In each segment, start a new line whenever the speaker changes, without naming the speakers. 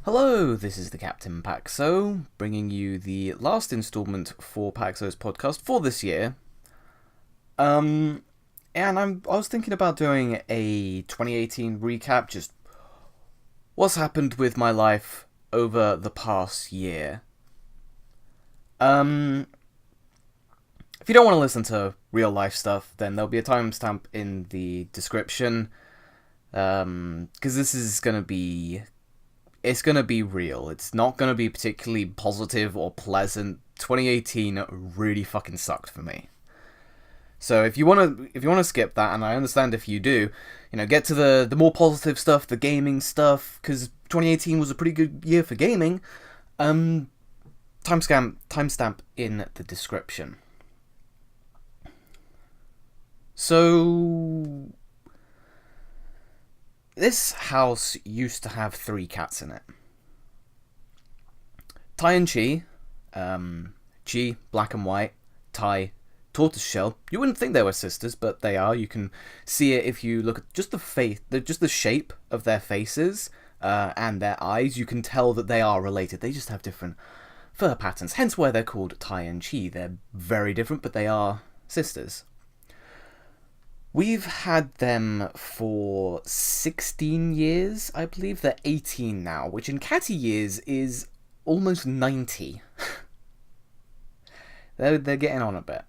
Hello, this is the Captain Paxo, bringing you the last installment for Paxo's podcast for this year. Um, and I was thinking about doing a 2018 recap, just what's happened with my life over the past year. Um, if you don't want to listen to real life stuff, then there'll be a timestamp in the description. Because this is gonna be it's going to be real. It's not going to be particularly positive or pleasant. 2018 really fucking sucked for me. So if you want to skip that, and I understand if you do, get to the more positive stuff, the gaming stuff, because 2018 was a pretty good year for gaming. Timestamp in the description. So this house used to have 3 cats in it. Tai and Chi, Chi, black and white, Tai, tortoiseshell. You wouldn't think they were sisters, but they are. You can see it if you look at just the shape of their faces and their eyes. You can tell that they are related. They just have different fur patterns, hence why they're called Tai and Chi. They're very different, but they are sisters. We've had them for 16 years, I believe. They're 18 now, which in catty years is almost 90. they're getting on a bit.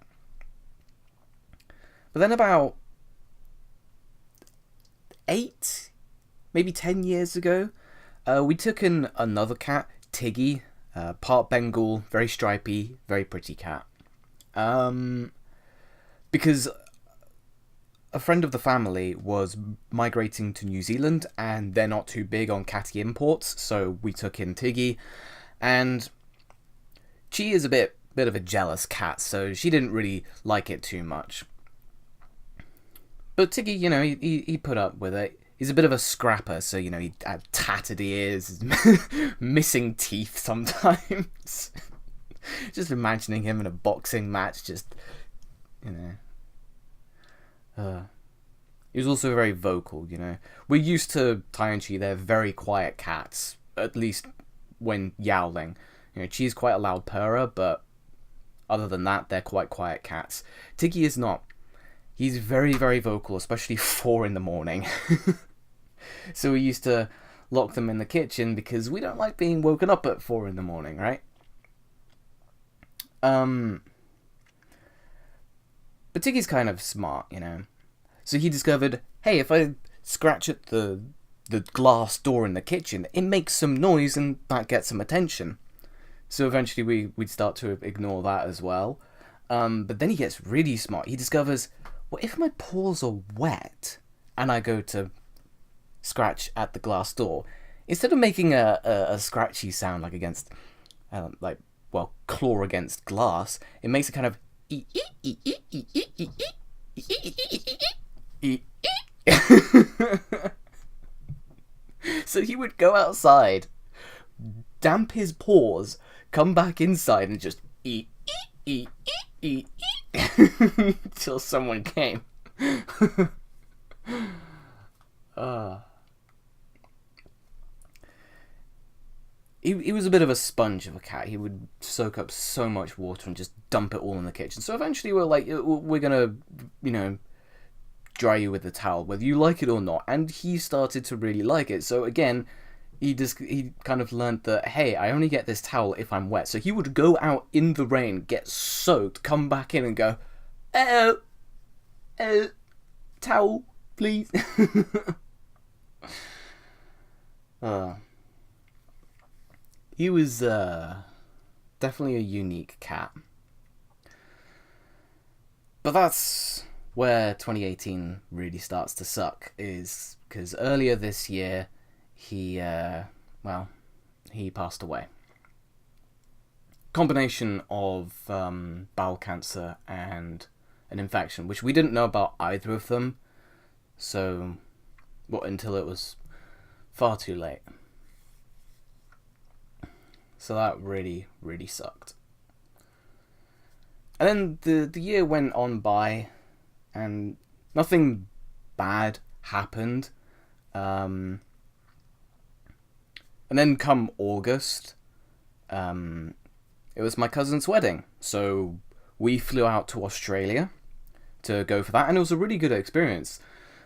But then about 8, maybe 10 years ago, we took in another cat, Tiggy, part Bengal, very stripy, very pretty cat. Because a friend of the family was migrating to New Zealand, and they're not too big on catty imports, so we took in Tiggy. And she is a bit of a jealous cat, so she didn't really like it too much. But Tiggy, he put up with it. He's a bit of a scrapper, so, he had tattered ears, missing teeth sometimes. Just imagining him in a boxing match, just, he was also very vocal, We're used to Tai and Chi, they're very quiet cats, at least when yowling. Chi's quite a loud purrer, but other than that, they're quite quiet cats. Tiggy is not. He's very, very vocal, especially 4 in the morning. So we used to lock them in the kitchen because we don't like being woken up at 4 in the morning, right? But Tiggy's kind of smart, So he discovered, hey, if I scratch at the glass door in the kitchen, it makes some noise and that gets some attention. So eventually we'd start to ignore that as well. But then he gets really smart. He discovers, well, if my paws are wet and I go to scratch at the glass door, instead of making a scratchy sound like against, claw against glass, it makes a kind of So he would go outside, damp his paws, come back inside, and just eat till someone came. He was a bit of a sponge of a cat. He would soak up so much water and just dump it all in the kitchen. So eventually we're gonna, dry you with the towel, whether you like it or not. And he started to really like it. So again, he kind of learned that, hey, I only get this towel if I'm wet. So he would go out in the rain, get soaked, come back in and go, towel, please. He was definitely a unique cat. But that's where 2018 really starts to suck, is because earlier this year he passed away. Combination of bowel cancer and an infection, which we didn't know about either of them, until it was far too late. So that really, really sucked. And then the year went on by, and nothing bad happened. And then come August, it was my cousin's wedding, so we flew out to Australia to go for that, and it was a really good experience.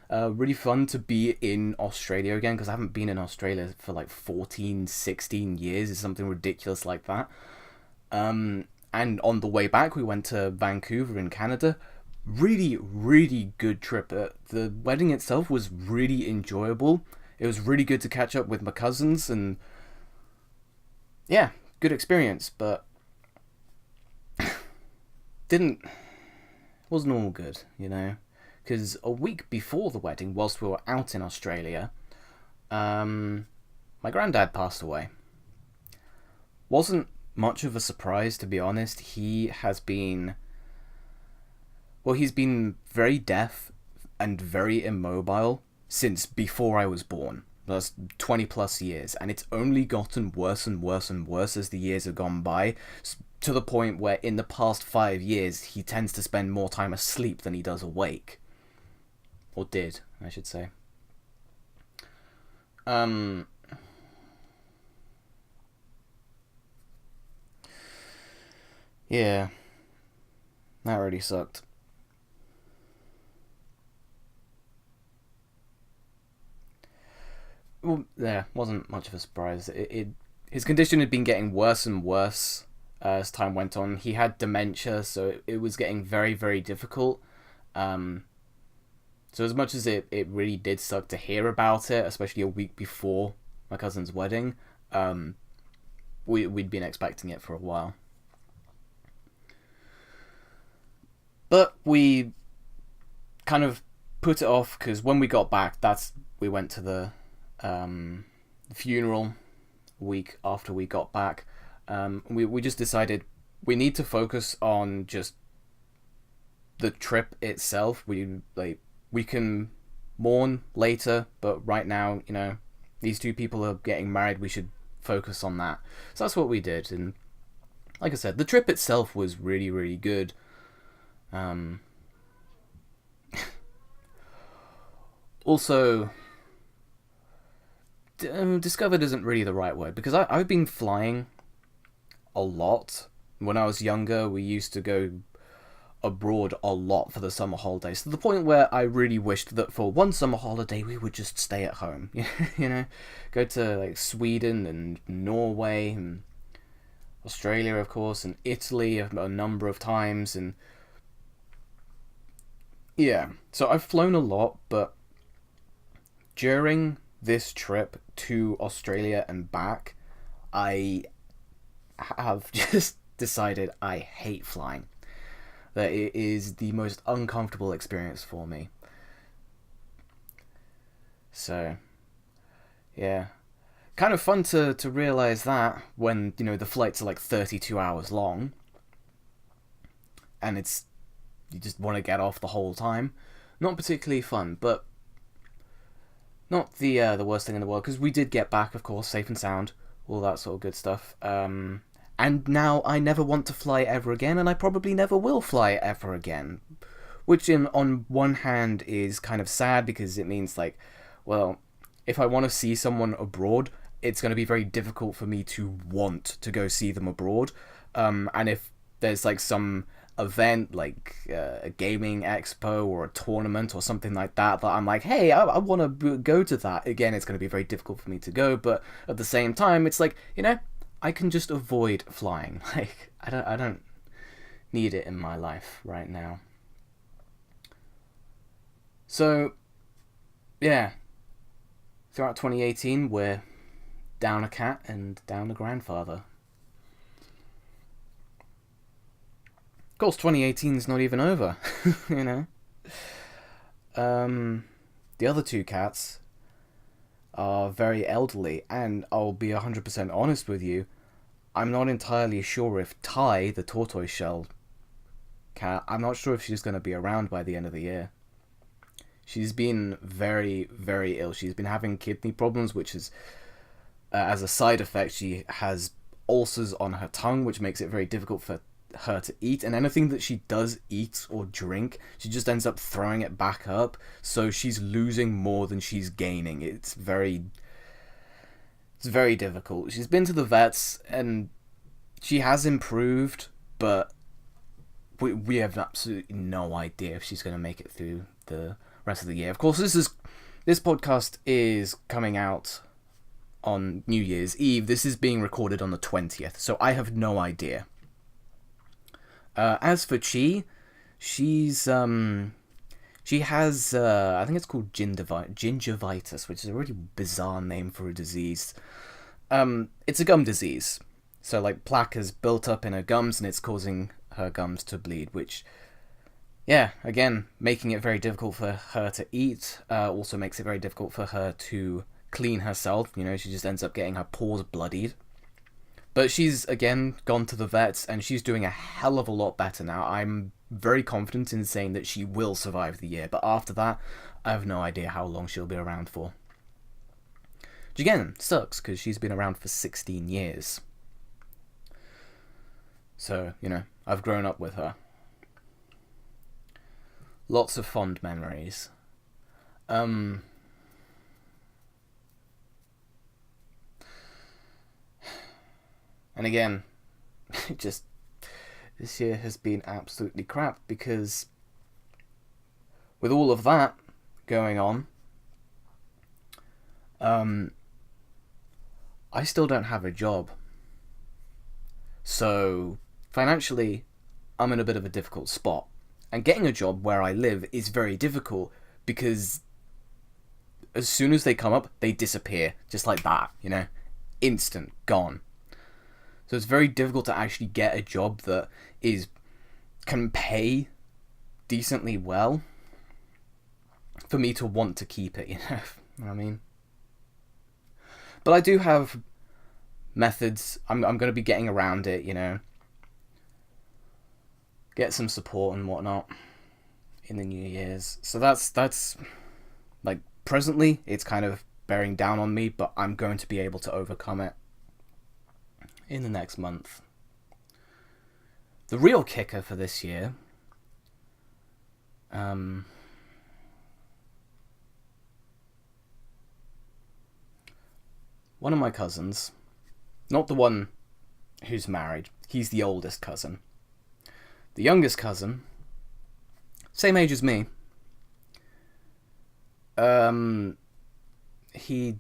Really fun to be in Australia again, because I haven't been in Australia for like 14, 16 years. It's something ridiculous like that. And on the way back, we went to Vancouver in Canada. Really, really good trip. The wedding itself was really enjoyable. It was really good to catch up with my cousins, and yeah, good experience, but wasn't all good, you know? Because a week before the wedding, whilst we were out in Australia, my granddad passed away. Wasn't much of a surprise, to be honest. He's been very deaf and very immobile since before I was born. That's 20 plus years, and it's only gotten worse and worse and worse as the years have gone by, to the point where in the past 5 years he tends to spend more time asleep than he does awake. Or did, I should say. Yeah, that really sucked. Well, yeah, wasn't much of a surprise. His condition had been getting worse and worse as time went on. He had dementia, so it was getting very, very difficult. Um, so as much as it really did suck to hear about it, especially a week before my cousin's wedding, we'd been expecting it for a while. But we kind of put it off, because when we got back, we went to the funeral week after we got back. We just decided we need to focus on just the trip itself. We can mourn later, but right now, these two people are getting married. We should focus on that. So that's what we did, and like I said, the trip itself was really, really good. Um, Also, discovered isn't really the right word, because I've been flying a lot. When I was younger, we used to go abroad a lot for the summer holidays, to the point where I really wished that for one summer holiday we would just stay at home. Go to like Sweden and Norway and Australia, of course, and Italy a number of times, and yeah. So I've flown a lot, but during this trip to Australia and back, I have just decided I hate flying. That it is the most uncomfortable experience for me. So, yeah. Kind of fun to realise that when, the flights are like 32 hours long, and you just want to get off the whole time. Not particularly fun, but not the worst thing in the world, because we did get back, of course, safe and sound, all that sort of good stuff. And now I never want to fly ever again, and I probably never will fly ever again. Which, on one hand, is kind of sad, because it means, like, well, if I want to see someone abroad, it's going to be very difficult for me to want to go see them abroad. And if there's, like, some event, like a gaming expo or a tournament or something like that I'm like, hey, I want to go to that, again, it's going to be very difficult for me to go. But at the same time, it's like, I can just avoid flying. Like, I don't need it in my life right now. So, yeah. Throughout 2018, we're down a cat and down a grandfather. Of course, 2018 is not even over, you know. The other two cats are very elderly, and I'll be 100% honest with you, I'm not entirely sure if Ty, the tortoiseshell cat, I'm not sure if she's going to be around by the end of the year. She's been very, very ill. She's been having kidney problems, which is, as a side effect, she has ulcers on her tongue, which makes it very difficult for her to eat, and anything that she does eat or drink, she just ends up throwing it back up, so she's losing more than she's gaining. It's It's very difficult. She's been to the vets, and she has improved, but we have absolutely no idea if she's going to make it through the rest of the year. Of course, this podcast is coming out on New Year's Eve. This is being recorded on the 20th, so I have no idea. As for Chi, she has, I think it's called gingivitis, which is a really bizarre name for a disease. It's a gum disease. So, like, plaque has built up in her gums, and it's causing her gums to bleed, which, yeah, again, making it very difficult for her to eat, also makes it very difficult for her to clean herself. You know, she just ends up getting her pores bloodied. But she's, again, gone to the vets, and she's doing a hell of a lot better now. I'm very confident in saying that she will survive the year, but after that, I have no idea how long she'll be around for. Which, again, sucks, because she's been around for 16 years. So, you know, I've grown up with her. Lots of fond memories. And again, just this year has been absolutely crap, because with all of that going on, I still don't have a job. So financially, I'm in a bit of a difficult spot. And getting a job where I live is very difficult, because as soon as they come up, they disappear. Just like that, you know? Instant, gone. So it's very difficult to actually get a job that can pay decently well for me to want to keep it, you know what I mean? But I do have methods. I'm going to be getting around it, you know. Get some support and whatnot in the New Year's. So that's like, presently it's kind of bearing down on me, but I'm going to be able to overcome it in the next month. The real kicker for this year, one of my cousins, not the one who's married, he's the oldest cousin. The youngest cousin, same age as me, he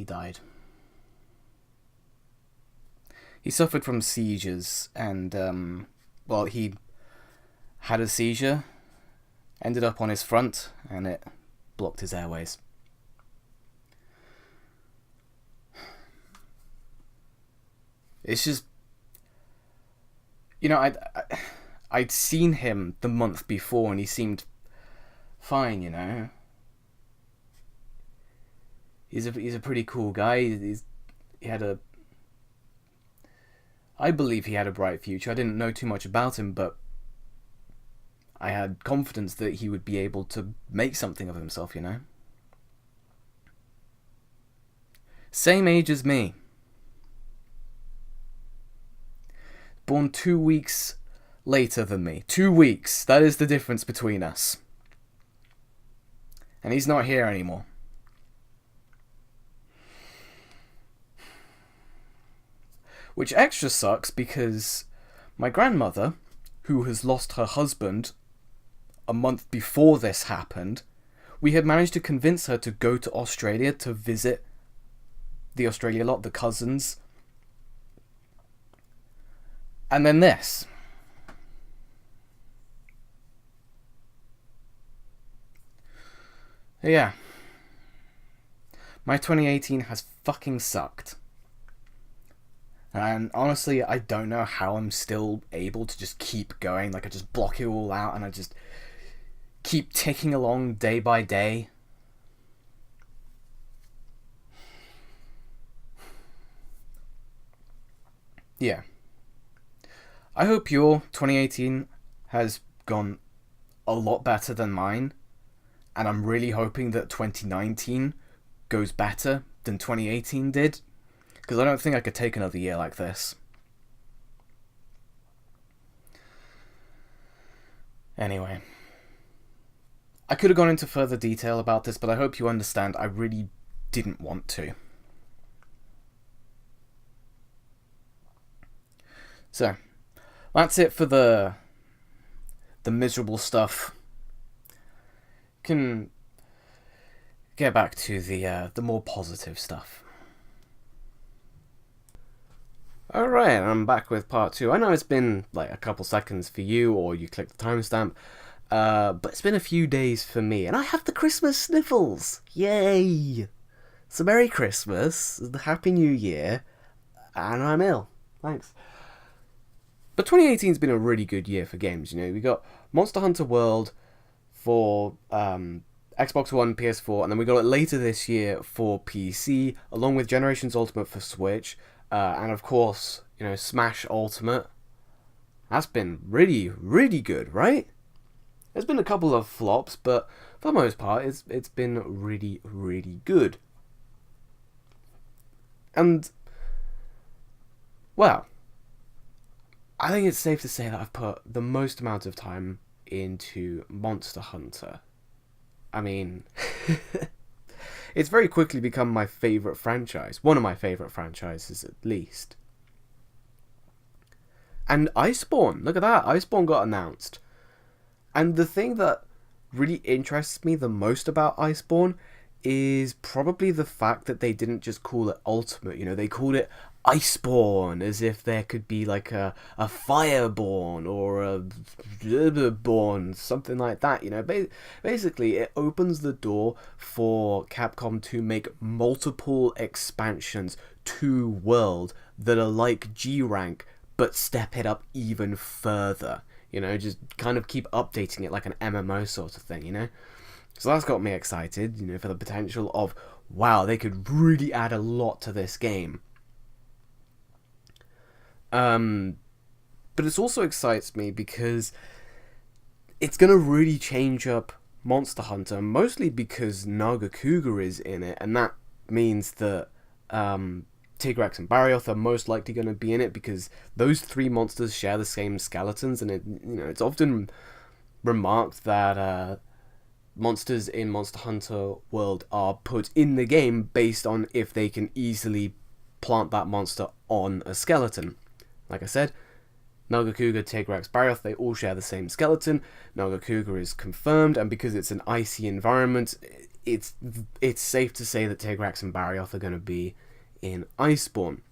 died. He suffered from seizures, and, he had a seizure, ended up on his front, and it blocked his airways. It's just, you know, I'd seen him the month before, and he seemed fine, you know. He's a pretty cool guy. I believe he had a bright future. I didn't know too much about him, but I had confidence that he would be able to make something of himself, you know. Same age as me. Born 2 weeks later than me. 2 weeks. That is the difference between us. And he's not here anymore. Which extra sucks, because my grandmother, who has lost her husband a month before this happened, we had managed to convince her to go to Australia to visit the Australia lot, the cousins. And then this. Yeah. My 2018 has fucking sucked. And honestly, I don't know how I'm still able to just keep going. Like, I just block it all out and I just keep ticking along day by day. Yeah. I hope your 2018 has gone a lot better than mine. And I'm really hoping that 2019 goes better than 2018 did. Because I don't think I could take another year like this. Anyway. I could have gone into further detail about this, but I hope you understand I really didn't want to. So, that's it for the miserable stuff. Can get back to the more positive stuff. Alright, I'm back with part 2. I know it's been like a couple seconds for you, or you clicked the timestamp, but it's been a few days for me, and I have the Christmas sniffles! Yay! So Merry Christmas, Happy New Year, and I'm ill. Thanks. But 2018's been a really good year for games, you know. We got Monster Hunter World for Xbox One, PS4, and then we got it later this year for PC, along with Generations Ultimate for Switch, and of course, you know, Smash Ultimate. That's been really, really good, right? There's been a couple of flops, but for the most part, it's been really, really good. And, well, I think it's safe to say that I've put the most amount of time into Monster Hunter. I mean, it's very quickly become my favourite franchise. One of my favourite franchises, at least. And Iceborne, look at that, Iceborne got announced. And the thing that really interests me the most about Iceborne is probably the fact that they didn't just call it Ultimate, you know, they called it Iceborne, as if there could be like a Fireborn or a Born, something like that, you know. Basically, it opens the door for Capcom to make multiple expansions to World that are like G-Rank, but step it up even further, you know, just kind of keep updating it like an MMO sort of thing, you know. So that's got me excited, you know, for the potential of, wow, they could really add a lot to this game. But it also excites me because it's going to really change up Monster Hunter, mostly because Nagakuga is in it, and that means that Tigrex and Barioth are most likely going to be in it because those three monsters share the same skeletons, and it's often remarked that monsters in Monster Hunter World are put in the game based on if they can easily plant that monster on a skeleton. Like I said, Nagakuga, Tigrex, Barioth, they all share the same skeleton. Nagakuga is confirmed, and because it's an icy environment, it's safe to say that Tigrex and Barioth are going to be in Iceborne.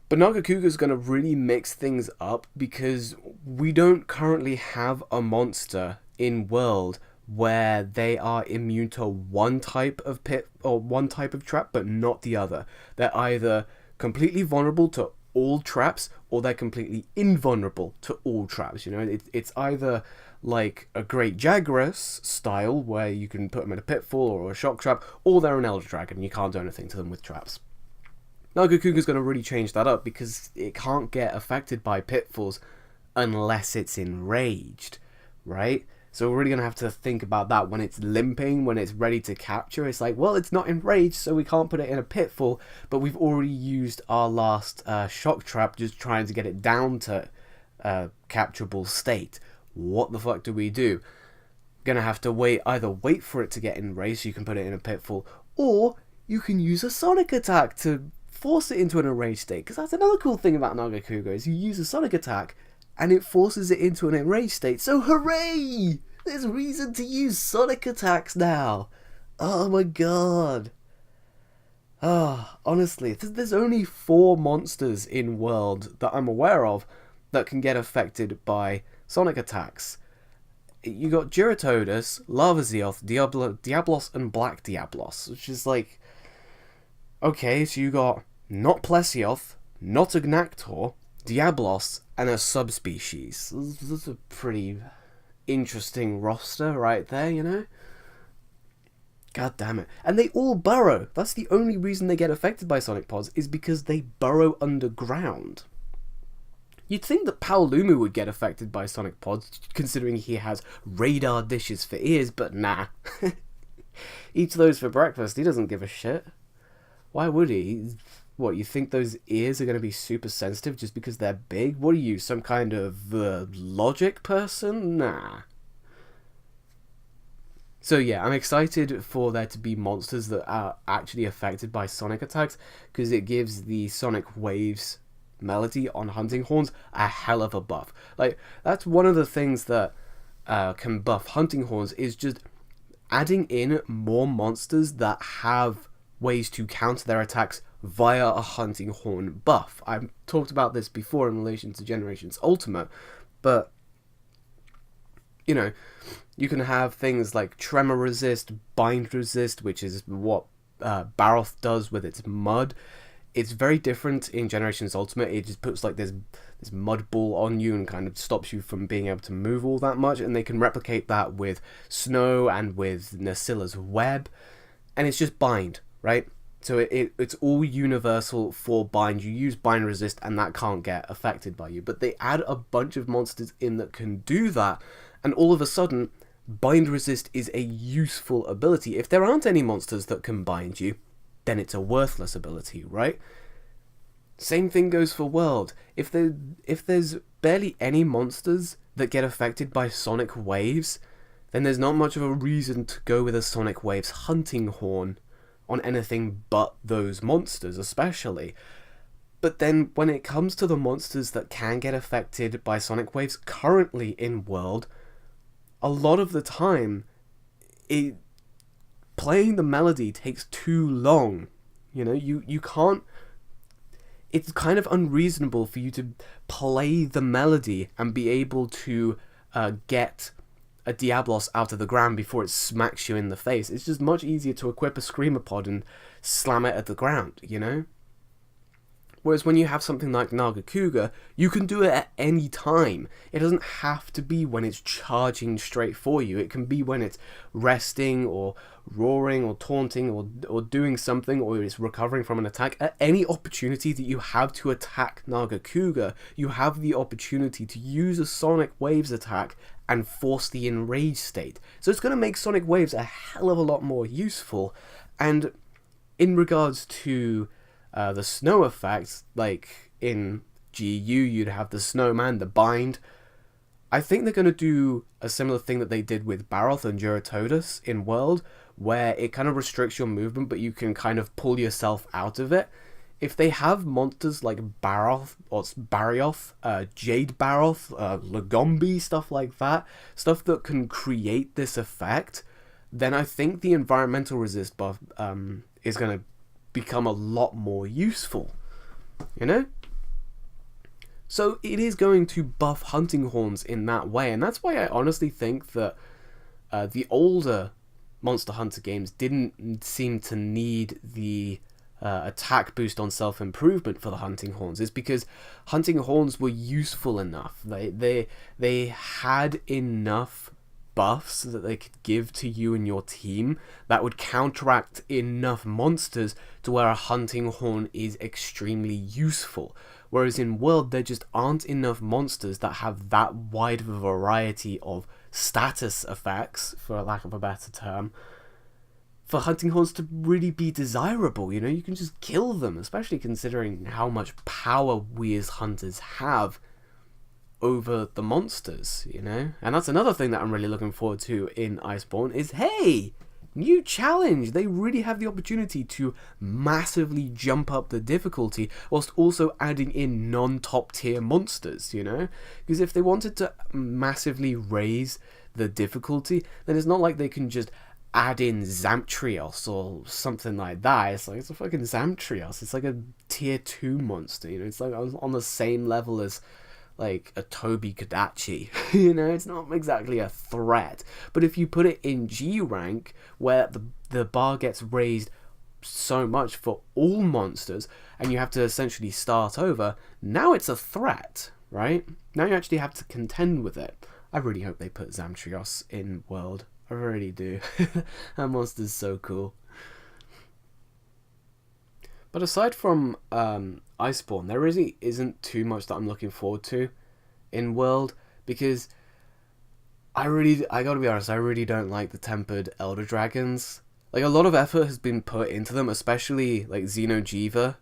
But Nagakuga is going to really mix things up because we don't currently have a monster in World where they are immune to one type of pit or one type of trap, but not the other. They're either completely vulnerable to all traps, or they're completely invulnerable to all traps. You know, it's either like a Great Jagras style, where you can put them in a pitfall or a shock trap, or they're an Elder Dragon and you can't do anything to them with traps. Nagakuga's going to really change that up because it can't get affected by pitfalls unless it's enraged, right? So we're really going to have to think about that when it's limping, when it's ready to capture. It's like, well, it's not enraged, so we can't put it in a pitfall, but we've already used our last shock trap just trying to get it down to capturable state. What the fuck do we do? Gonna have to either wait for it to get enraged so you can put it in a pitfall, or you can use a sonic attack to force it into an enraged state, because that's another cool thing about Nagakuga, is you use a sonic attack and it forces it into an enraged state. So hooray! There's reason to use sonic attacks now. Oh my god. Honestly, there's only 4 monsters in World that I'm aware of that can get affected by sonic attacks. You got Giratodus, Lavazeoth, Diablos, and Black Diablos, which is like, okay, so you got not Plesioth, not Agnactor, Diablos, and a subspecies. That's a pretty interesting roster right there, you know? God damn it. And they all burrow. That's the only reason they get affected by sonic pods, is because they burrow underground. You'd think that Paolumu would get affected by sonic pods, considering he has radar dishes for ears, but nah. Eats those for breakfast, he doesn't give a shit. Why would he? What, you think those ears are going to be super sensitive just because they're big? What are you, some kind of logic person? Nah. So yeah, I'm excited for there to be monsters that are actually affected by sonic attacks, because it gives the sonic waves melody on hunting horns a hell of a buff. Like, that's one of the things that can buff hunting horns, is just adding in more monsters that have ways to counter their attacks via a hunting horn buff. I've talked about this before in relation to Generations Ultimate, but you know, you can have things like Tremor Resist, Bind Resist, which is what Baroth does with its mud. It's very different in Generations Ultimate. It just puts like this mud ball on you and kind of stops you from being able to move all that much, and they can replicate that with Snow and with Nasila's Web, and it's just Bind, right? So it's all universal for Bind. You use Bind Resist and that can't get affected by you, but they add a bunch of monsters in that can do that, and all of a sudden Bind Resist is a useful ability. If there aren't any monsters that can bind you, then it's a worthless ability, right? Same thing goes for World. If there's barely any monsters that get affected by Sonic Waves, then there's not much of a reason to go with a Sonic Waves hunting horn on anything but those monsters, especially. But then when it comes to the monsters that can get affected by Sonic Waves currently in World, a lot of the time playing the melody takes too long. You know, you can't... It's kind of unreasonable for you to play the melody and be able to get a Diablos out of the ground before it smacks you in the face. It's just much easier to equip a Screamer Pod and slam it at the ground, you know? Whereas when you have something like Nagakuga, you can do it at any time. It doesn't have to be when it's charging straight for you. It can be when it's resting or roaring or taunting or doing something, or it's recovering from an attack. At any opportunity that you have to attack Nagakuga, you have the opportunity to use a Sonic Waves attack and force the enrage state. So it's going to make Sonic Waves a hell of a lot more useful. And in regards to the snow effects, like in GU you'd have the Snowman, the Bind. I think they're going to do a similar thing that they did with Baroth and Juratodus in World, where it kind of restricts your movement, but you can kind of pull yourself out of it. If they have monsters like Baroth, or Barioth, Jade Baroth, Lagombi, stuff like that, stuff that can create this effect, then I think the environmental resist buff is going to become a lot more useful, you know? So it is going to buff hunting horns in that way, and that's why I honestly think that the older Monster Hunter games didn't seem to need the attack boost on self-improvement for the hunting horns. Is because hunting horns were useful enough. They had enough buffs that they could give to you and your team that would counteract enough monsters to where a hunting horn is extremely useful. Whereas in World, there just aren't enough monsters that have that wide of a variety of status effects, for lack of a better term, for hunting horns to really be desirable. You know, you can just kill them, especially considering how much power we as hunters have over the monsters, you know? And that's another thing that I'm really looking forward to in Iceborne is, hey, new challenge! They really have the opportunity to massively jump up the difficulty whilst also adding in non-top tier monsters, you know? Because if they wanted to massively raise the difficulty, then it's not like they can just add in Zamtrios or something like that. It's a fucking Zamtrios. It's like a tier 2 monster, you know? It's like on the same level as like a Toby Kadachi, you know, it's not exactly a threat. But if you put it in G rank, where the bar gets raised so much for all monsters, and you have to essentially start over, now it's a threat, right? Now you actually have to contend with it. I really hope they put Zamtrios in World. I really do. That monster's so cool. But aside from Iceborne, there really isn't too much that I'm looking forward to in World, because I gotta be honest, I really don't like the tempered Elder Dragons. Like, a lot of effort has been put into them, especially like Xeno'jiiva,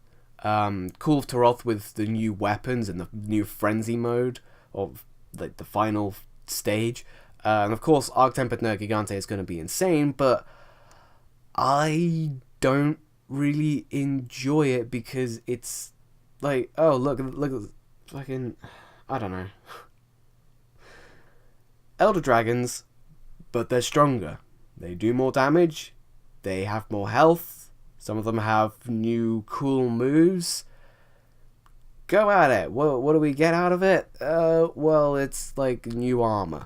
Call of Taroth with the new weapons and the new frenzy mode, or like the final stage, and of course Arc-Tempered Nergigante is going to be insane, but I don't really enjoy it because it's like, oh, look, fucking, I don't know. Elder Dragons, but they're stronger. They do more damage. They have more health. Some of them have new cool moves. Go at it. What do we get out of it? Well, it's like new armor.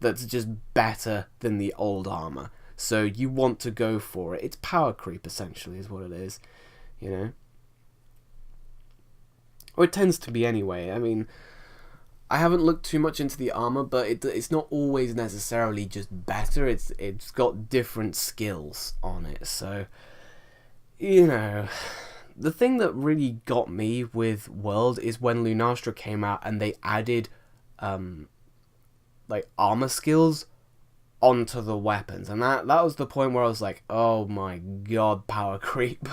That's just better than the old armor. So you want to go for it. It's power creep, essentially, is what it is. You know? Or it tends to be anyway. I mean, I haven't looked too much into the armor, but it's not always necessarily just better. It's got different skills on it. So, you know, the thing that really got me with World is when Lunastra came out and they added like armor skills onto the weapons, and that was the point where I was like, oh my god, power creep.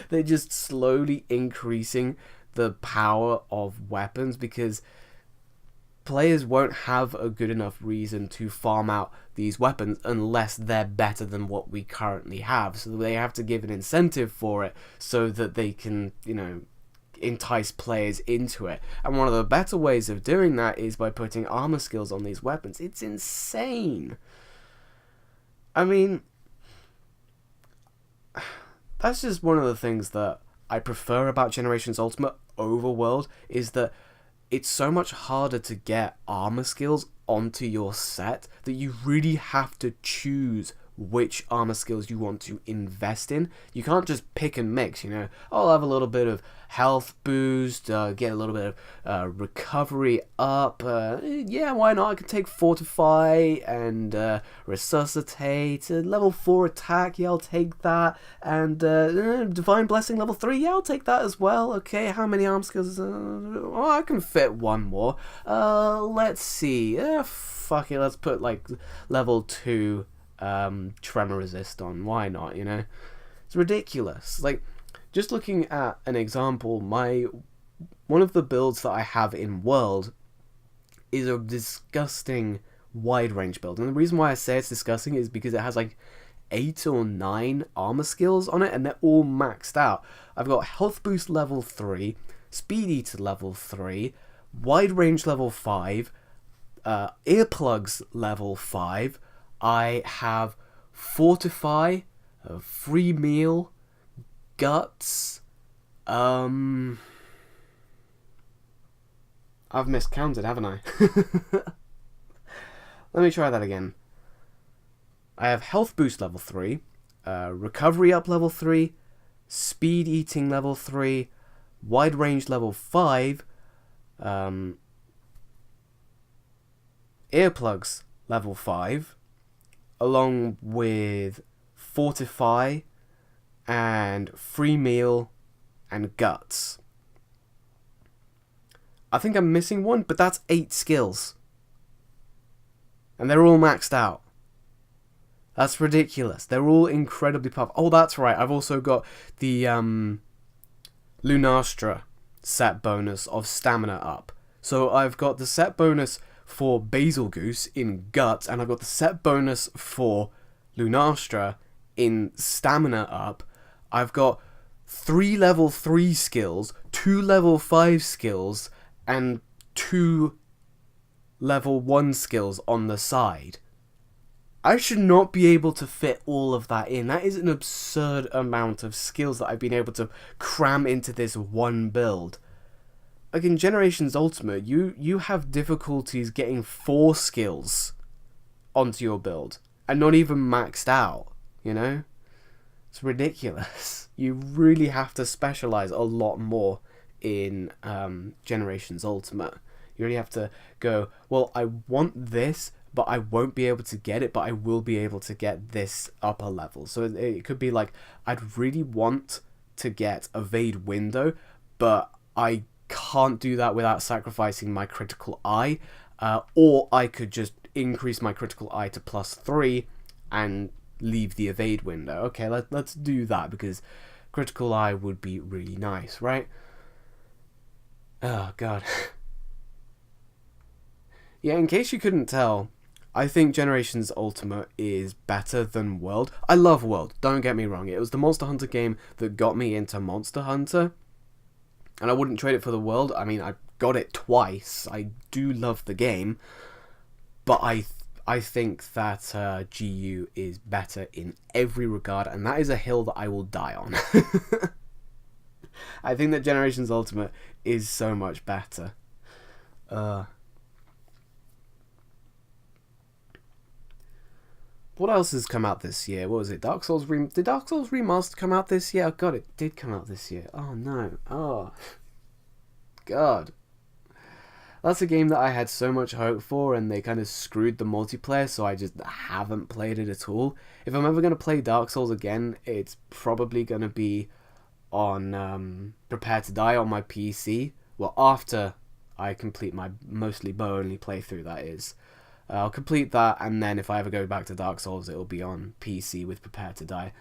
They're just slowly increasing the power of weapons because players won't have a good enough reason to farm out these weapons unless they're better than what we currently have. So they have to give an incentive for it so that they can, you know, entice players into it. And one of the better ways of doing that is by putting armor skills on these weapons. It's insane. I mean, that's just one of the things that I prefer about Generations Ultimate over World, is that it's so much harder to get armor skills onto your set that you really have to choose which armor skills you want to invest in. You can't just pick and mix, you know. Oh, I'll have a little bit of health boost, get a little bit of recovery up. Yeah, why not? I can take Fortify and Resuscitate. Level 4 attack, yeah, I'll take that. And Divine Blessing level 3, yeah, I'll take that as well. Okay, how many arm skills? Oh, I can fit one more. Let's see. Fuck it, let's put like level 2 tremor resist on. Why not, you know? It's ridiculous. Like, just looking at an example, one of the builds that I have in World is a disgusting wide range build. And the reason why I say it's disgusting is because it has like 8 or 9 armor skills on it and they're all maxed out. I've got health boost level 3, speed eater level 3, wide range level 5, earplugs level 5, I have Fortify, Free Meal, Guts, I've miscounted, haven't I? Let me try that again. I have Health Boost level 3, Recovery Up level 3, Speed Eating level 3, Wide Range level 5, Earplugs level 5, along with Fortify and Free Meal and Guts. I think I'm missing one, but that's 8 skills. And they're all maxed out. That's ridiculous. They're all incredibly powerful. Oh, that's right. I've also got the Lunastra set bonus of Stamina Up. So I've got the set bonus for Basil Goose in Guts, and I've got the set bonus for Lunastra in Stamina Up. I've got 3 level 3 skills, 2 level 5 skills, and 2 level 1 skills on the side. I should not be able to fit all of that in. That is an absurd amount of skills that I've been able to cram into this one build. Like in Generations Ultimate, you have difficulties getting 4 skills onto your build, and not even maxed out, you know? It's ridiculous. You really have to specialize a lot more in Generations Ultimate. You really have to go, well, I want this, but I won't be able to get it, but I will be able to get this upper level. So it could be like, I'd really want to get Evade Window, but I can't do that without sacrificing my critical eye, or I could just increase my critical eye to +3 and leave the evade window. Okay, let's do that, because critical eye would be really nice, right? Oh god. Yeah, in case you couldn't tell, I think Generations Ultimate is better than World. I love World, don't get me wrong. It was the Monster Hunter game that got me into Monster Hunter. and I wouldn't trade it for the world. I mean, I got it twice. I do love the game, but I think that GU is better in every regard, and that is a hill that I will die on. I think that Generations Ultimate is so much better. What else has come out this year? What was it? Did Dark Souls Remastered come out this year? Oh god, it did come out this year. Oh no. Oh god. That's a game that I had so much hope for, and they kind of screwed the multiplayer, so I just haven't played it at all. If I'm ever going to play Dark Souls again, it's probably going to be on Prepare to Die on my PC. Well, after I complete my mostly bow-only playthrough, that is. I'll complete that, and then if I ever go back to Dark Souls, it'll be on PC with Prepare to Die.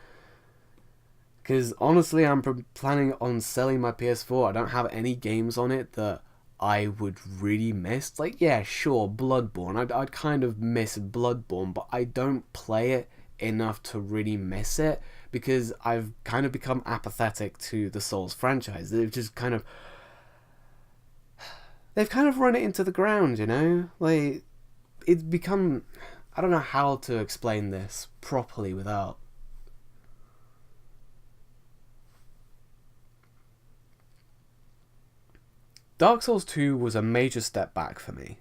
Because honestly, I'm planning on selling my PS4. I don't have any games on it that I would really miss. Like, yeah, sure, Bloodborne. I'd kind of miss Bloodborne, but I don't play it enough to really miss it, because I've kind of become apathetic to the Souls franchise. They've kind of run it into the ground, you know? Like, it's become... I don't know how to explain this properly without... Dark Souls 2 was a major step back for me,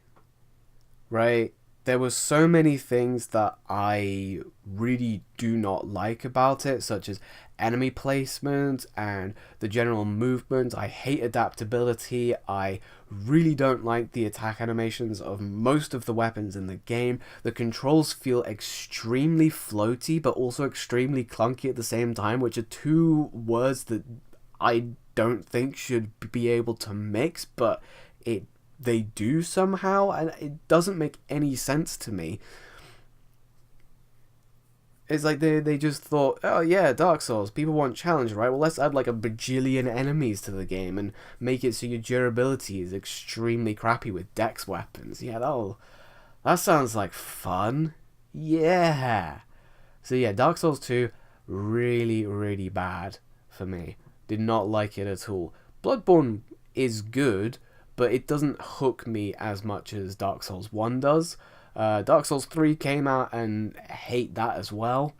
right? There were so many things that I really do not like about it, such as enemy placement and the general movement. I hate adaptability. I really don't like the attack animations of most of the weapons in the game. The controls feel extremely floaty, but also extremely clunky at the same time, which are two words that I don't think should be able to mix, but they do somehow, and it doesn't make any sense to me. It's like they just thought, oh yeah, Dark Souls, people want challenge, right? Well, let's add like a bajillion enemies to the game and make it so your durability is extremely crappy with dex weapons. Yeah, that sounds like fun. Yeah. So yeah, Dark Souls 2, really, really bad for me. Did not like it at all. Bloodborne is good, but it doesn't hook me as much as Dark Souls 1 does. Dark Souls 3 came out, and I hate that as well.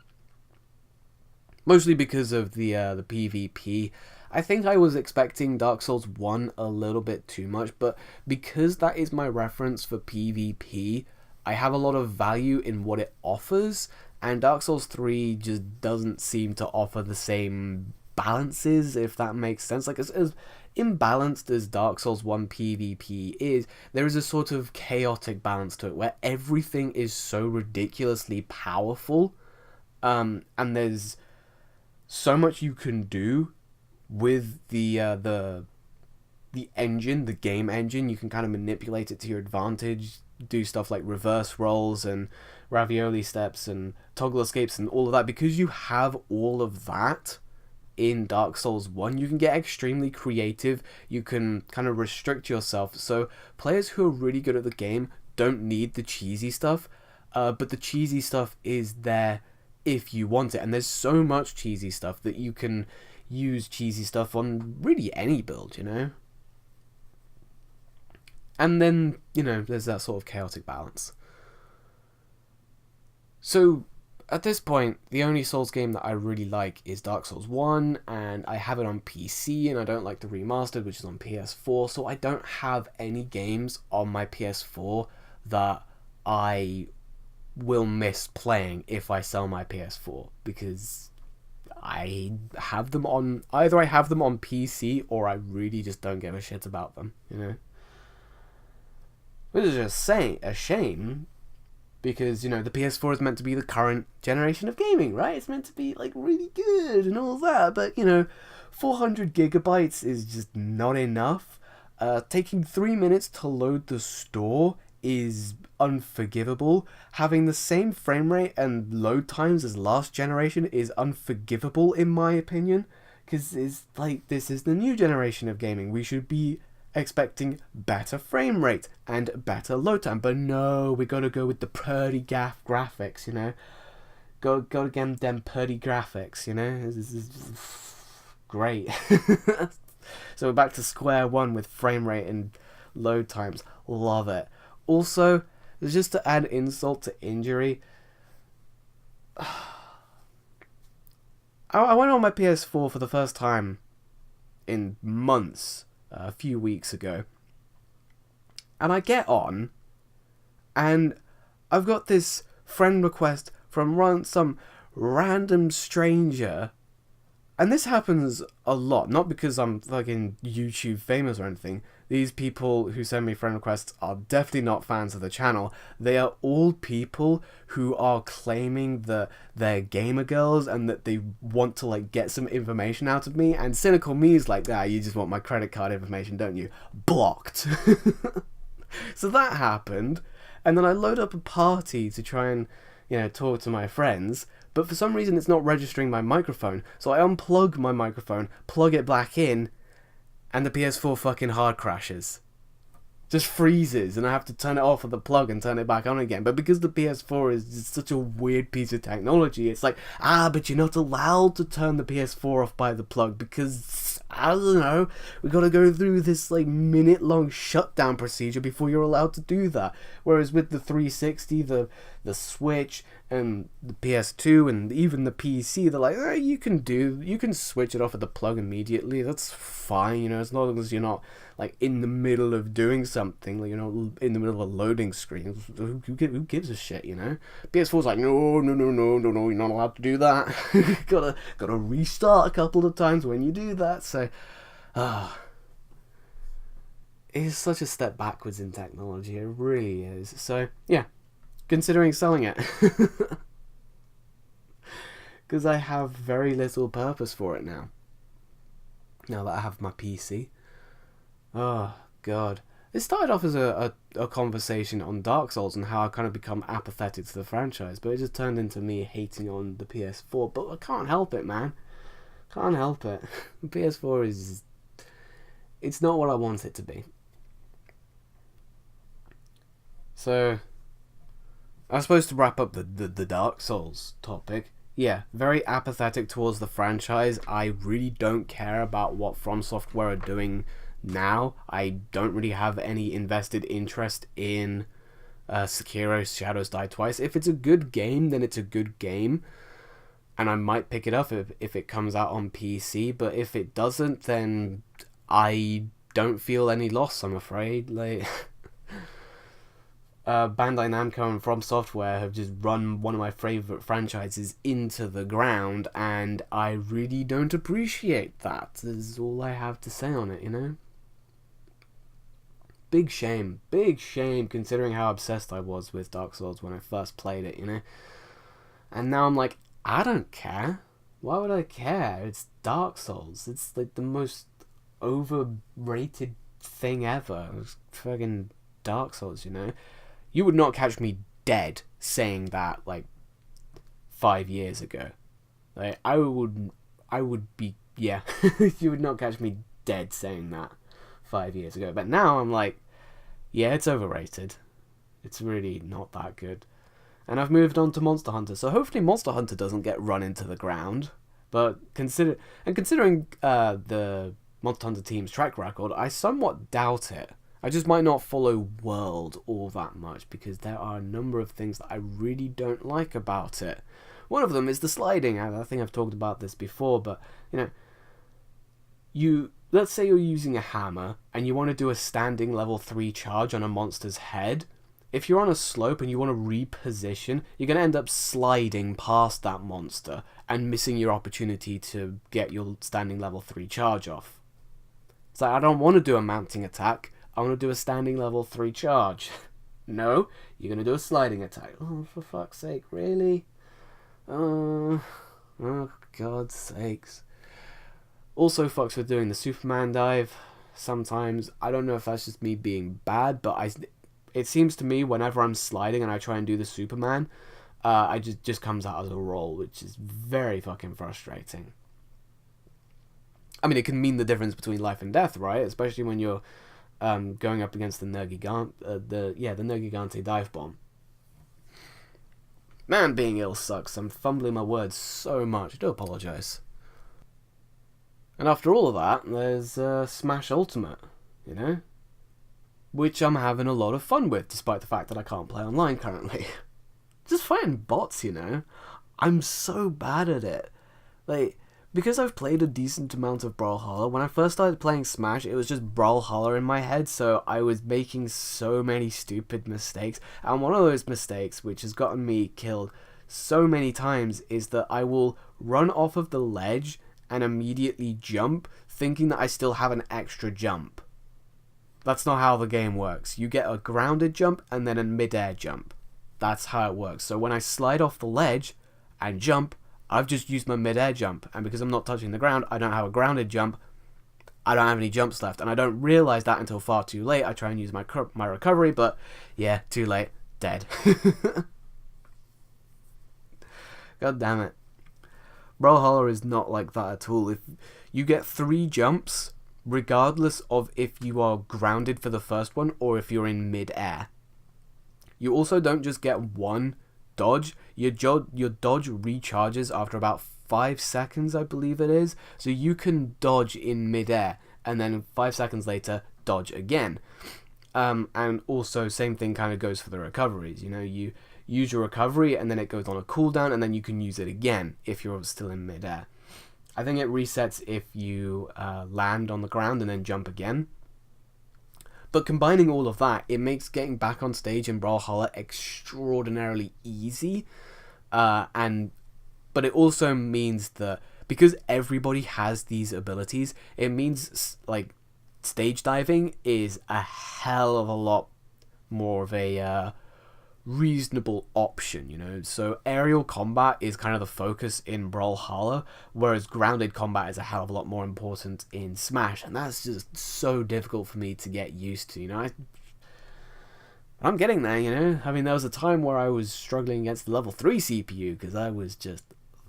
Mostly because of the PvP. I think I was expecting Dark Souls 1 a little bit too much, but because that is my reference for PvP, I have a lot of value in what it offers, and Dark Souls 3 just doesn't seem to offer the same balances, if that makes sense. Like, as imbalanced as Dark Souls 1 PvP is, there is a sort of chaotic balance to it where everything is so ridiculously powerful, and there's so much you can do with the engine, the game engine. You can kind of manipulate it to your advantage, do stuff like reverse rolls and ravioli steps and toggle escapes and all of that. Because you have all of that in Dark Souls 1, you can get extremely creative. You can kind of restrict yourself. So players who are really good at the game don't need the cheesy stuff, but the cheesy stuff is there if you want it. And there's so much cheesy stuff that you can use cheesy stuff on really any build, you know? And then, you know, there's that sort of chaotic balance. So at this point, the only Souls game that I really like is Dark Souls 1, and I have it on PC, and I don't like the remastered, which is on PS4, so I don't have any games on my PS4 that I will miss playing if I sell my PS4, because I have them on, either I have them on PC, or I really just don't give a shit about them, you know? Which is just a shame, because, you know, the PS4 is meant to be the current generation of gaming, right? It's meant to be, like, really good and all that, but, you know, 400 gigabytes is just not enough. Taking 3 minutes to load the store is unforgivable. Having the same frame rate and load times as last generation is unforgivable, in my opinion, because it's like, this is the new generation of gaming. We should be expecting better frame rate and better load time, but no, we gotta go with the pretty graphics, you know. Go get them pretty graphics, you know. This is great. So we're back to square one with frame rate and load times. Love it. Also, just to add insult to injury, I went on my PS4 for the first time in months, a few weeks ago, and I get on, and I've got this friend request from some random stranger, and this happens a lot, not because I'm fucking YouTube famous or anything. These people who send me friend requests are definitely not fans of the channel. They are all people who are claiming that they're gamer girls and that they want to like get some information out of me, and cynical me is like, you just want my credit card information, don't you? Blocked. So that happened, and then I load up a party to try and, talk to my friends, but for some reason it's not registering my microphone, so I unplug my microphone, plug it back in, and the PS4 fucking hard crashes. Just freezes, and I have to turn it off with the plug and turn it back on again. But because the PS4 is just such a weird piece of technology, it's like, but you're not allowed to turn the PS4 off by the plug because, I don't know, we gotta go through this like minute-long shutdown procedure before you're allowed to do that. Whereas with the 360, the Switch, and the PS2, and even the PC, they're like, you can switch it off at the plug immediately, that's fine, as long as you're not like in the middle of doing something, like you're not in the middle of a loading screen. Who gives a shit, PS4's like, no, you're not allowed to do that. gotta restart a couple of times when you do that. So it's such a step backwards in technology, it really is. So yeah, considering selling it. Because I have very little purpose for it now that I have my PC. Oh, God. It started off as a conversation on Dark Souls and how I kind of become apathetic to the franchise, but it just turned into me hating on the PS4. But I can't help it, man. Can't help it. The PS4 is... It's not what I want it to be. So, I was supposed to wrap up the Dark Souls topic. Yeah, very apathetic towards the franchise. I really don't care about what From Software are doing now. I don't really have any invested interest in Sekiro Shadows Die Twice. If it's a good game, then it's a good game, and I might pick it up if it comes out on PC, but if it doesn't, then I don't feel any loss, I'm afraid. Like... Bandai Namco and From Software have just run one of my favourite franchises into the ground, and I really don't appreciate that. That's all I have to say on it, Big shame considering how obsessed I was with Dark Souls when I first played it, And now I'm like, I don't care. Why would I care? It's Dark Souls. It's like the most overrated thing ever. It's fucking Dark Souls, You would not catch me dead saying that, like, 5 years ago. Like, I would be, yeah. You would not catch me dead saying that 5 years ago. But now I'm like, yeah, it's overrated. It's really not that good. And I've moved on to Monster Hunter. So hopefully Monster Hunter doesn't get run into the ground. But considering the Monster Hunter team's track record, I somewhat doubt it. I just might not follow World all that much because there are a number of things that I really don't like about it. One of them is the sliding. I think I've talked about this before, but let's say you're using a hammer and you want to do a standing level 3 charge on a monster's head. If you're on a slope and you want to reposition, you're going to end up sliding past that monster and missing your opportunity to get your standing level 3 charge off. It's like, I don't want to do a mounting attack. I want to do a standing level 3 charge. No, you're going to do a sliding attack. Oh, for fuck's sake, really? Oh, God's sakes. Also fucks with doing the Superman dive sometimes. I don't know if that's just me being bad, but it seems to me whenever I'm sliding and I try and do the Superman, I just comes out as a roll, which is very fucking frustrating. I mean, it can mean the difference between life and death, right? Especially when you're going up against the Nergigante dive bomb. Man, being ill sucks. I'm fumbling my words so much. I do apologise. And after all of that, there's Smash Ultimate, you know? Which I'm having a lot of fun with, despite the fact that I can't play online currently. Just fighting bots, you know? I'm so bad at it. Like, because I've played a decent amount of Brawlhalla, when I first started playing Smash, it was just Brawlhalla in my head, so I was making so many stupid mistakes. And one of those mistakes, which has gotten me killed so many times, is that I will run off of the ledge and immediately jump, thinking that I still have an extra jump. That's not how the game works. You get a grounded jump and then a mid-air jump. That's how it works. So when I slide off the ledge and jump, I've just used my mid-air jump, and because I'm not touching the ground, I don't have a grounded jump. I don't have any jumps left, and I don't realise that until far too late. I try and use my recovery, but yeah, too late. Dead. God damn it. Brawlhalla is not like that at all. If you get 3 jumps, regardless of if you are grounded for the first one or if you're in mid-air. You also don't just get 1 dodge. Your dodge recharges after about 5 seconds, I believe it is. So you can dodge in mid-air and then 5 seconds later dodge again. And also same thing kind of goes for the recoveries. You know, you use your recovery and then it goes on a cooldown and then you can use it again if you're still in mid-air. I think it resets if you land on the ground and then jump again. But combining all of that, it makes getting back on stage in Brawlhalla extraordinarily easy. But it also means that because everybody has these abilities, it means like stage diving is a hell of a lot more of a reasonable option, you know. So aerial combat is kind of the focus in Brawlhalla, whereas grounded combat is a hell of a lot more important in Smash, and that's just so difficult for me to get used to, you know. I'm getting there, you know. I mean, there was a time where I was struggling against the level 3 CPU because I was just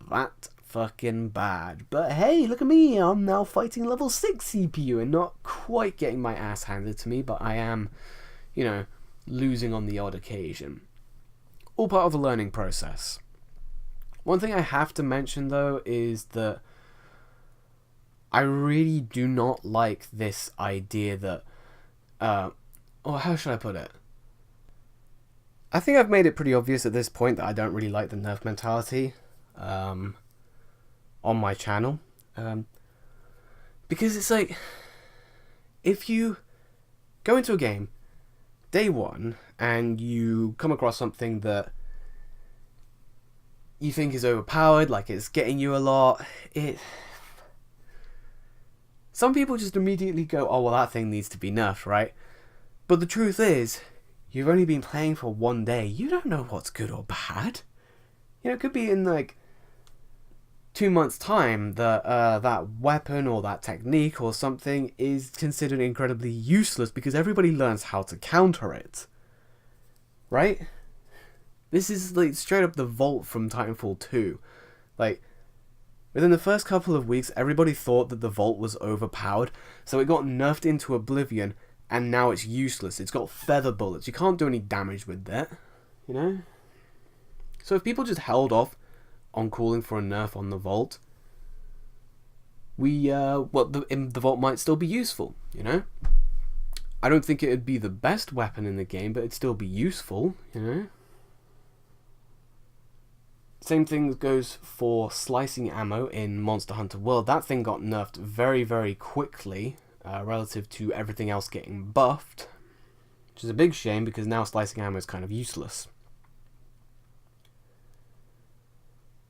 that fucking bad. But hey, look at me, I'm now fighting level 6 CPU and not quite getting my ass handed to me, but I am, you know, losing on the odd occasion. All part of the learning process. One thing I have to mention though is that I really do not like this idea that how should I put it? I think I've made it pretty obvious at this point that I don't really like the nerf mentality on my channel. Because it's like, if you go into a game day one and you come across something that you think is overpowered, like it's getting you a lot, some people just immediately go, oh well, that thing needs to be nerfed, right? But the truth is, you've only been playing for 1 day. You don't know what's good or bad. You know, it could be in like 2 months' time that that weapon or that technique or something is considered incredibly useless because everybody learns how to counter it. Right? This is like straight up the Vault from Titanfall 2. Like, within the first couple of weeks, everybody thought that the Vault was overpowered, so it got nerfed into oblivion, and now it's useless. It's got feather bullets. You can't do any damage with that, you know? So if people just held off on calling for a nerf on the Vault, the Vault might still be useful, you know? I don't think it would be the best weapon in the game, but it'd still be useful, you know? Same thing goes for slicing ammo in Monster Hunter World. That thing got nerfed very, very quickly relative to everything else getting buffed, which is a big shame because now slicing ammo is kind of useless.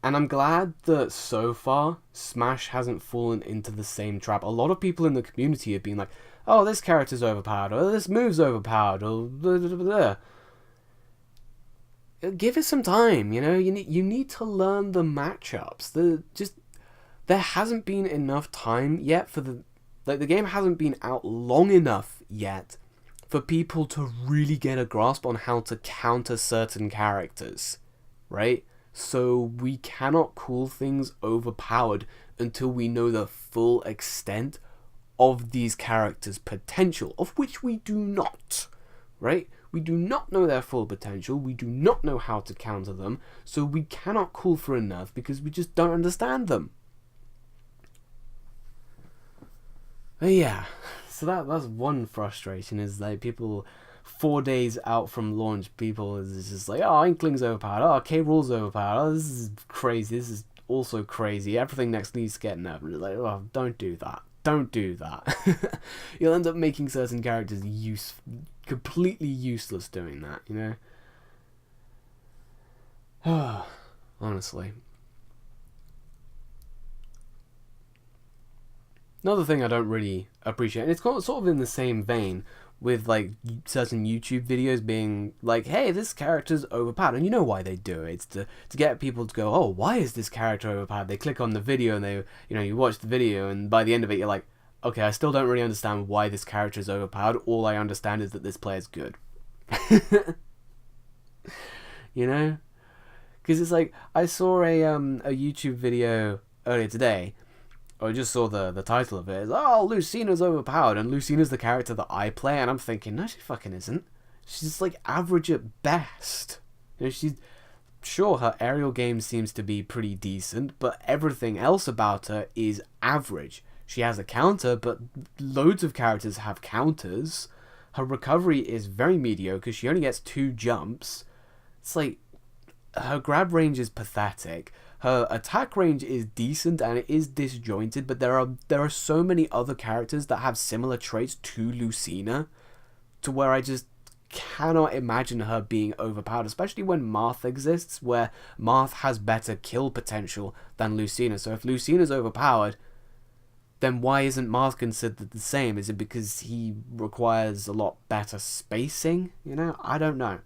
And I'm glad that so far Smash hasn't fallen into the same trap. A lot of people in the community have been like, oh, this character's overpowered, or this move's overpowered, or blah, blah, blah, blah. Give it some time, you know. You need to learn the matchups. There hasn't been enough time yet for the game hasn't been out long enough yet for people to really get a grasp on how to counter certain characters, right? So we cannot call things overpowered until we know the full extent of these characters' potential, of which we do not, right? We do not know their full potential, we do not know how to counter them, so we cannot call for a nerf because we just don't understand them. But yeah, so that's one frustration, is like people 4 days out from launch, people is just like, oh, Inkling's overpowered, oh, K. Rool's overpowered, oh, this is crazy, this is also crazy, everything next needs to get nerfed. And it's like, oh, don't do that. Don't do that. You'll end up making certain characters completely useless doing that, you know? Honestly. Another thing I don't really appreciate, and it's sort of in the same vein with like certain YouTube videos being like, hey, this character's overpowered, and you know why they do it. It's to get people to go, oh, why is this character overpowered? They click on the video and you watch the video, and by the end of it you're like, okay, I still don't really understand why this character is overpowered. All I understand is that this player's good. You know? Because it's like, I saw a YouTube video earlier today, or I just saw the title of it. It's, oh, Lucina's overpowered, and Lucina's the character that I play, and I'm thinking, no, she fucking isn't. She's like average at best. You know, she's sure her aerial game seems to be pretty decent, but everything else about her is average. She has a counter, but loads of characters have counters. Her recovery is very mediocre. She only gets 2 jumps. It's like, her grab range is pathetic. Her attack range is decent and it is disjointed, but there are so many other characters that have similar traits to Lucina, to where I just cannot imagine her being overpowered, especially when Marth exists, where Marth has better kill potential than Lucina. So if Lucina's overpowered, then why isn't Marth considered the same? Is it because he requires a lot better spacing? You know, I don't know.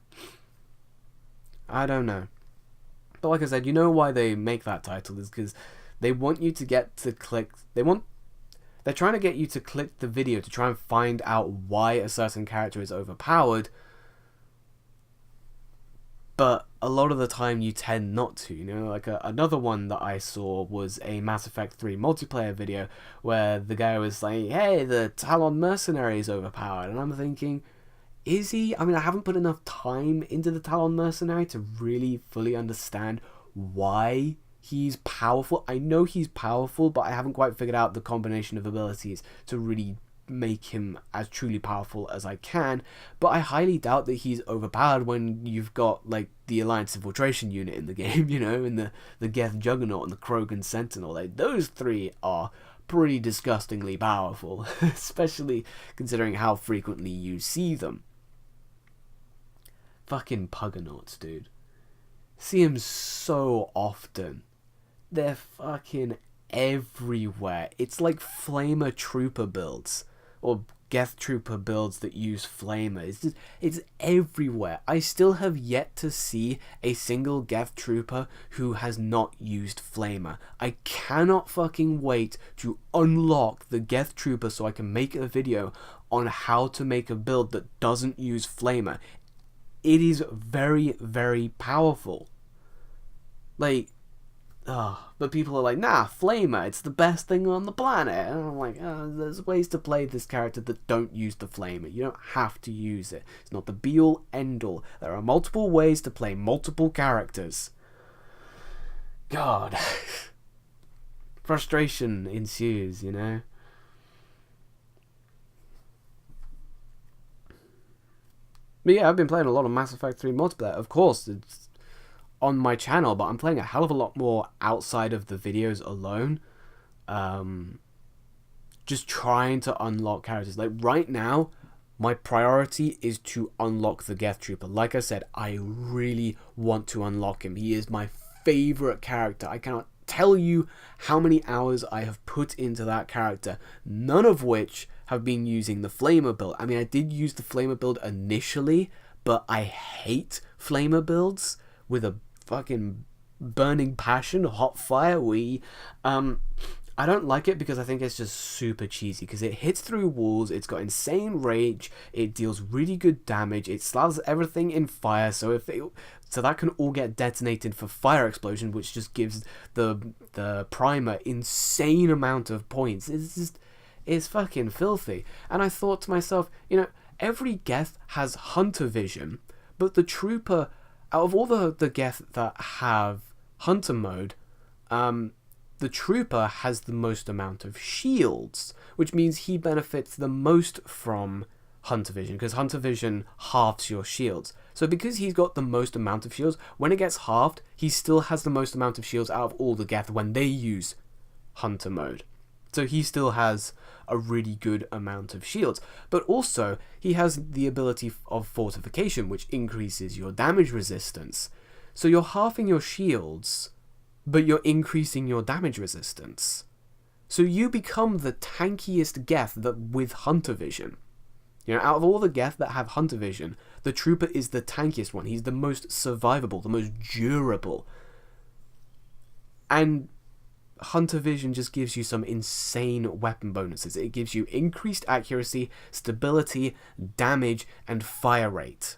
But like I said, you know why they make that title is because they want you to get to click. They're trying to get you to click the video to try and find out why a certain character is overpowered. But a lot of the time you tend not to, you know, like another one that I saw was a Mass Effect 3 multiplayer video where the guy was like, hey, the Talon Mercenary is overpowered, and I'm thinking, is he? I mean, I haven't put enough time into the Talon Mercenary to really fully understand why he's powerful. I know he's powerful, but I haven't quite figured out the combination of abilities to really make him as truly powerful as I can. But I highly doubt that he's overpowered when you've got like the Alliance Infiltration Unit in the game, you know, and the Geth Juggernaut and the Krogan Sentinel. Like, those 3 are pretty disgustingly powerful, especially considering how frequently you see them. Fucking Puggernauts, dude. See them so often. They're fucking everywhere. It's like Flamer Trooper builds, or Geth Trooper builds that use Flamer. It's everywhere. I still have yet to see a single Geth Trooper who has not used Flamer. I cannot fucking wait to unlock the Geth Trooper so I can make a video on how to make a build that doesn't use Flamer. It is very, very powerful. Like, but people are like, nah, Flamer, it's the best thing on the planet. And I'm like, there's ways to play this character that don't use the Flamer. You don't have to use it. It's not the be-all, end-all. There are multiple ways to play multiple characters. God. Frustration ensues, you know? But yeah, I've been playing a lot of Mass Effect 3 multiplayer. Of course, it's on my channel, but I'm playing a hell of a lot more outside of the videos alone. Just trying to unlock characters. Like, right now, my priority is to unlock the Geth Trooper. Like I said, I really want to unlock him. He is my favorite character. I cannot tell you how many hours I have put into that character, none of which have been using the Flamer build. I mean, I did use the Flamer build initially, but I hate Flamer builds with a fucking burning passion, hot fire. I don't like it because I think it's just super cheesy, because it hits through walls, it's got insane rage, it deals really good damage, it slams everything in fire, so that can all get detonated for fire explosion, which just gives the primer insane amount of points. It's fucking filthy. And I thought to myself, you know, every Geth has hunter vision, but the trooper, out of all the Geth that have hunter mode, the
the trooper has the most amount of shields, which means he benefits the most from Hunter Vision, because Hunter Vision halves your shields. So because he's got the most amount of shields, when it gets halved, he still has the most amount of shields out of all the Geth when they use Hunter mode. So he still has a really good amount of shields. But also, he has the ability of Fortification, which increases your damage resistance. So you're halving your shields, but you're increasing your damage resistance. So you become the tankiest Geth with Hunter Vision. You know, out of all the Geth that have Hunter Vision, the Trooper is the tankiest one. He's the most survivable, the most durable. And Hunter Vision just gives you some insane weapon bonuses. It gives you increased accuracy, stability, damage, and fire rate.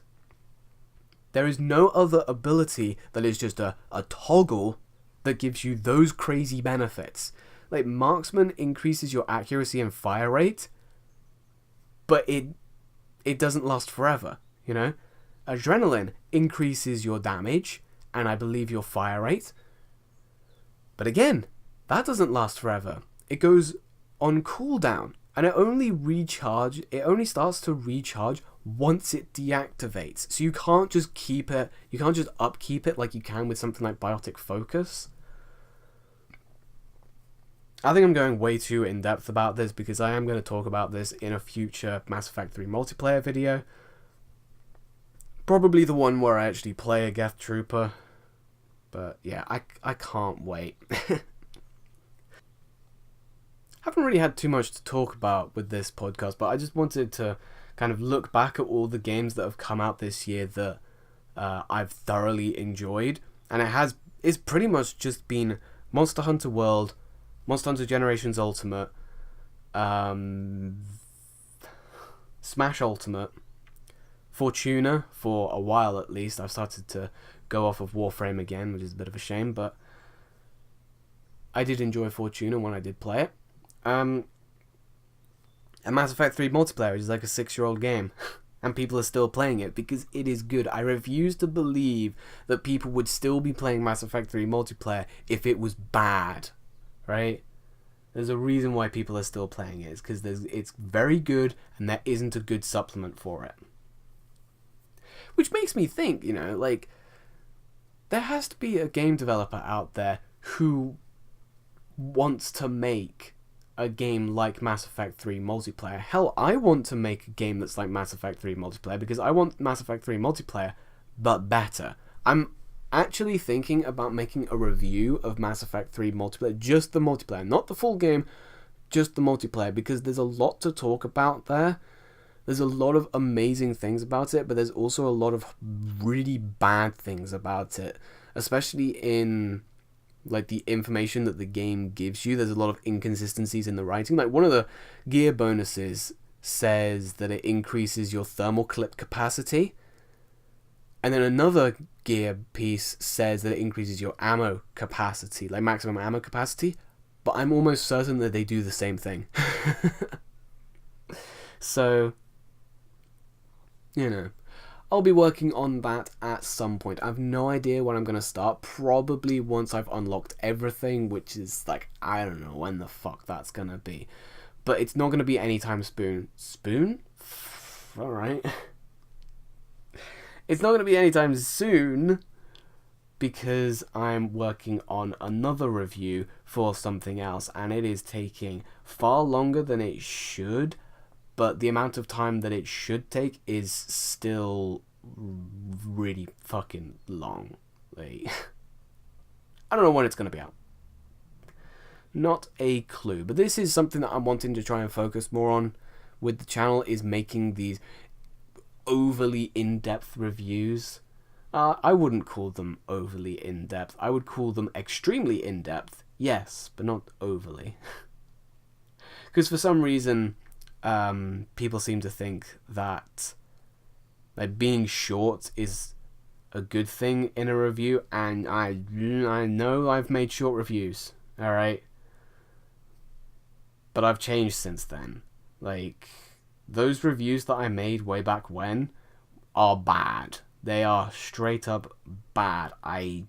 There is no other ability that is just a toggle that gives you those crazy benefits. Like, Marksman increases your accuracy and fire rate, but it doesn't last forever, you know? Adrenaline increases your damage, and I believe your fire rate. But again, that doesn't last forever. It goes on cooldown, and it only starts to recharge once it deactivates. So you can't just keep it, you can't just upkeep it like you can with something like Biotic Focus. I think I'm going way too in-depth about this because I am going to talk about this in a future Mass Effect 3 multiplayer video. Probably the one where I actually play a Geth Trooper. But yeah, I can't wait. Haven't really had too much to talk about with this podcast, but I just wanted to kind of look back at all the games that have come out this year that I've thoroughly enjoyed. And it's pretty much just been Monster Hunter World, Monster Hunter Generations Ultimate, Smash Ultimate, Fortuna for a while at least. I've started to go off of Warframe again, which is a bit of a shame, but I did enjoy Fortuna when I did play it. And Mass Effect 3 multiplayer, which is like a 6-year-old game, and people are still playing it because it is good. I refuse to believe that people would still be playing Mass Effect 3 multiplayer if it was bad. Right? There's a reason why people are still playing it. It's because it's very good and there isn't a good supplement for it. Which makes me think, you know, like, there has to be a game developer out there who wants to make a game like Mass Effect 3 multiplayer. Hell, I want to make a game that's like Mass Effect 3 multiplayer because I want Mass Effect 3 multiplayer, but better. I'm actually thinking about making a review of Mass Effect 3 multiplayer, just the multiplayer, not the full game, just the multiplayer, because there's a lot to talk about there. There's a lot of amazing things about it, but there's also a lot of really bad things about it, especially in like the information that the game gives you. There's a lot of inconsistencies in the writing. Like, one of the gear bonuses says that it increases your thermal clip capacity, and then another gear piece says that it increases your ammo capacity, like maximum ammo capacity, but I'm almost certain that they do the same thing. So, you know, I'll be working on that at some point. I have no idea when I'm going to start. Probably once I've unlocked everything, which is like, I don't know when the fuck that's going to be. But it's not going to be anytime soon. Spoon? Alright. It's not going to be anytime soon because I'm working on another review for something else, and it is taking far longer than it should, but the amount of time that it should take is still really fucking long. Like, I don't know when it's going to be out. Not a clue, but this is something that I'm wanting to try and focus more on with the channel, is making these overly in-depth reviews. I wouldn't call them overly in-depth. I would call them extremely in-depth. Yes, but not overly. Because for some reason, people seem to think that like being short is a good thing in a review, and I know I've made short reviews, alright? But I've changed since then. Like, those reviews that I made way back when are bad. They are straight up bad. I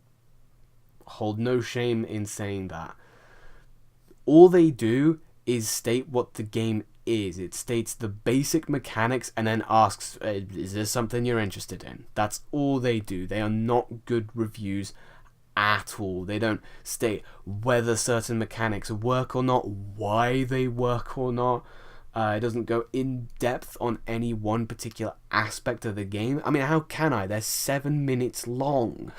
hold no shame in saying that. all they do is state what the game is. It states the basic mechanics and then asks, is this something you're interested in? That's all they do. They are not good reviews at all. They don't state whether certain mechanics work or not, why they work or not. It doesn't go in depth on any one particular aspect of the game. I mean, how can I? They're 7 minutes long.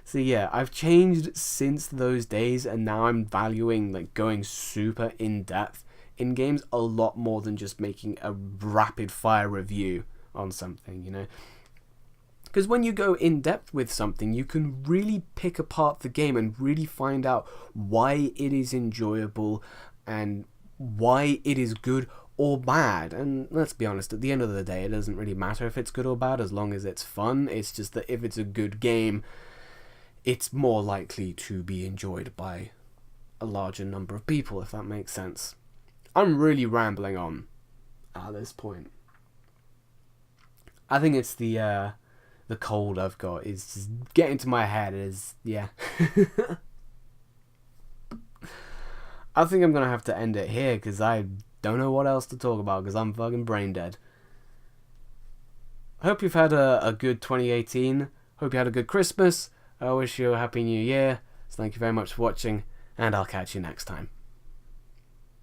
So yeah, I've changed since those days, and now I'm valuing like going super in depth in games a lot more than just making a rapid fire review on something, you know. Because when you go in depth with something, you can really pick apart the game and really find out why it is enjoyable and why it is good or bad. And let's be honest, at the end of the day, it doesn't really matter if it's good or bad as long as it's fun. It's just that if it's a good game, it's more likely to be enjoyed by a larger number of people, if that makes sense. I'm really rambling on at this point. I think it's the cold I've got is just getting to my head. Yeah. I think I'm gonna have to end it here because I don't know what else to talk about because I'm fucking brain dead. I hope you've had a good 2018. Hope you had a good Christmas. I wish you a happy new year. So thank you very much for watching, and I'll catch you next time.